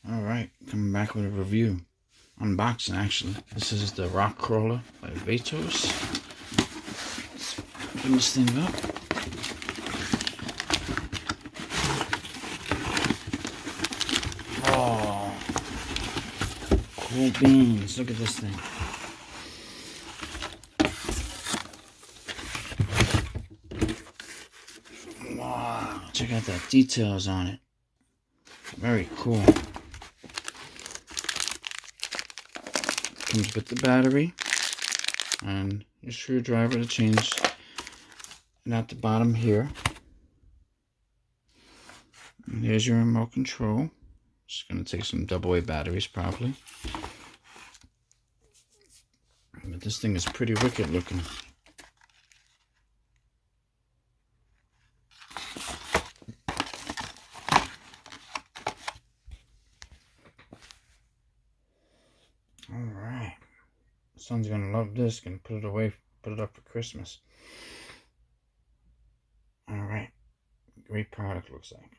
Alright, coming back with a review. Unboxing, actually. This is the Rock Crawler by Vatos. Let's open this thing up. Oh, cool beans. Look at this thing. Wow, check out the details on it. Very cool. Comes with the battery and your screwdriver to change it at the bottom here. And here's your remote control. Just going to take some AA batteries probably. But this thing is pretty wicked looking. Alright. Son's gonna love this. Gonna put it away, put it up for Christmas. Alright. Great product, looks like.